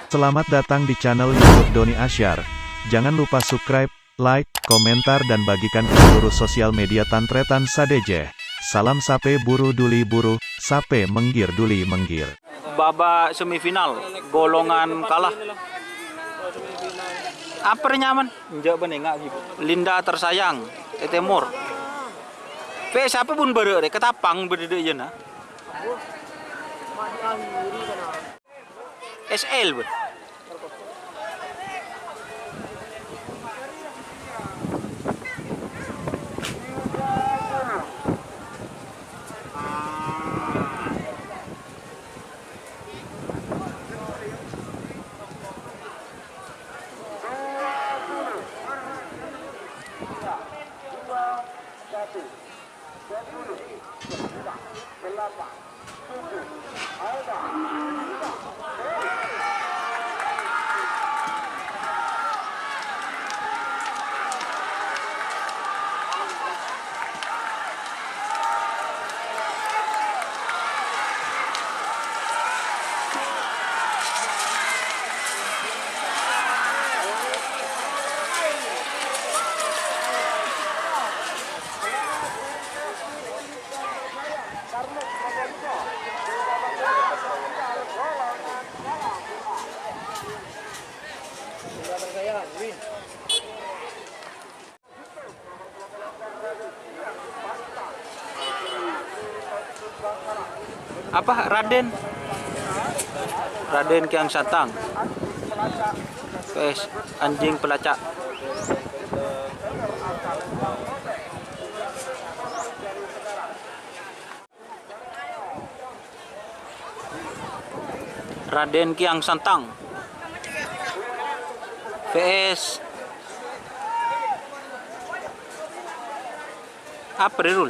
Selamat datang di channel YouTube Doni Asyar. Jangan lupa subscribe, like, komentar dan bagikan ke seluruh sosial media Tantretan Sadeje. Salam sape buru duli buru, sape menggir duli menggir. Babak semifinal, golongan kalah. Apa nyaman? Enggak benengak gitu. Linda tersayang, Timur. Siapa pun berde, ketapang berde aja nah. SL ber. Apa Raden Kiang Santang. Anjing pelacak. Raden Kiang Santang vs apa Rul?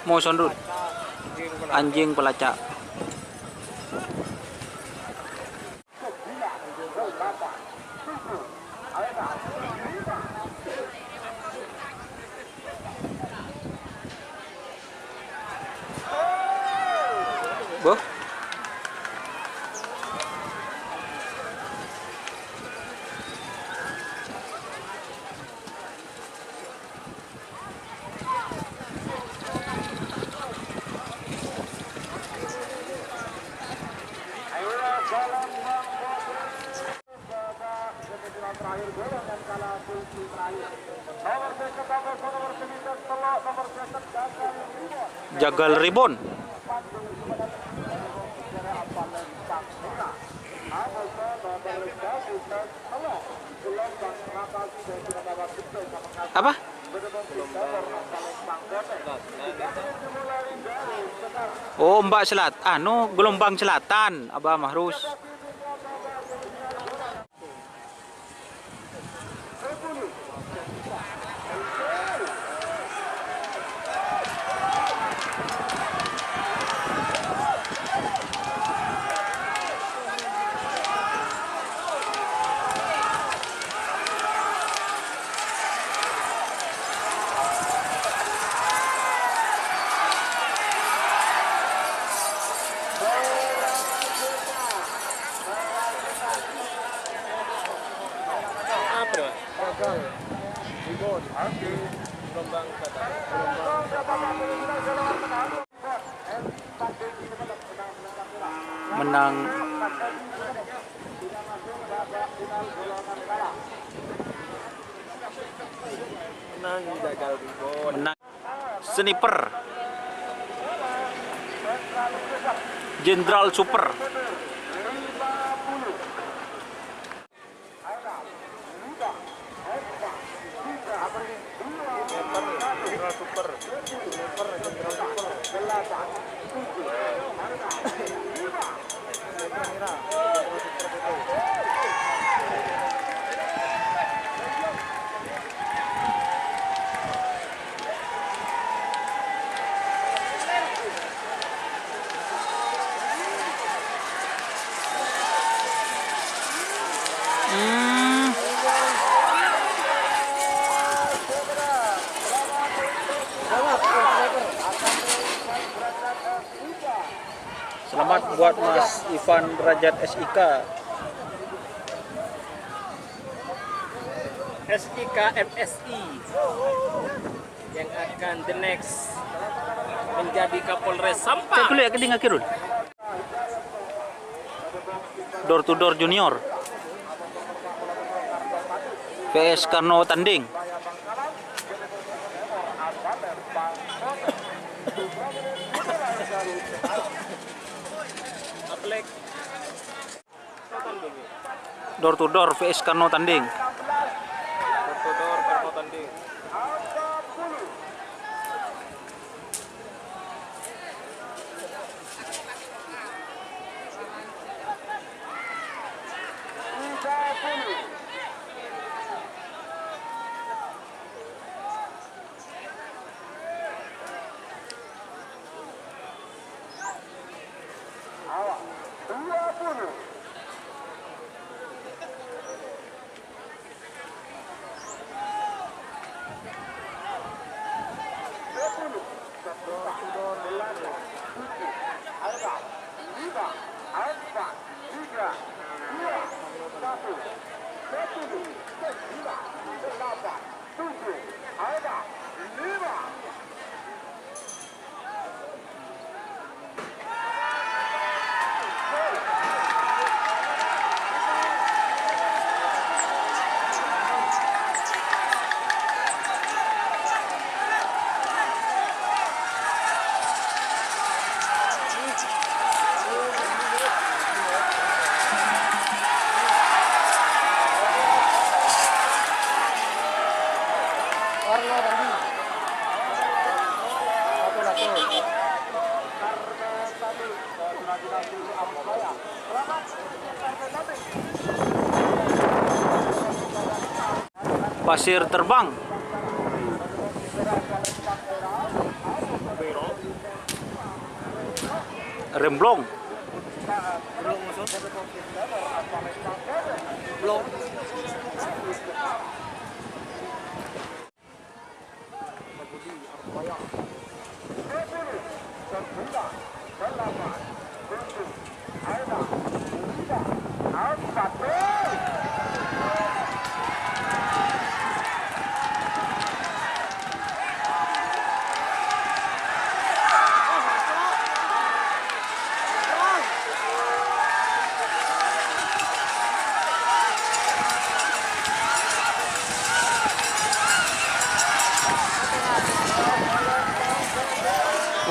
Motion Rul. Anjing pelacak. Boh. Jagal Ribon. Apa? Oh, Mbak Selat. Gelombang Selatan, Abah Mahrus. Menang menang sniper Jenderal Super. buat Mas Ivan Derajat SIK. SIK MSI yang akan the next menjadi Kapolres Sampang. Cek kuliah ke dinga kirun. Door to door junior. PS Karno tanding. Aplek. Door to door PS Karno tanding. Kodor Karno tanding. Pasir terbang. Remblong. Belum.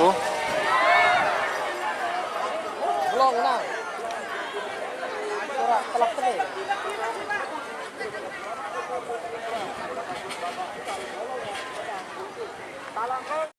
Oh, Belum nah. Surat telak tele. Talangkong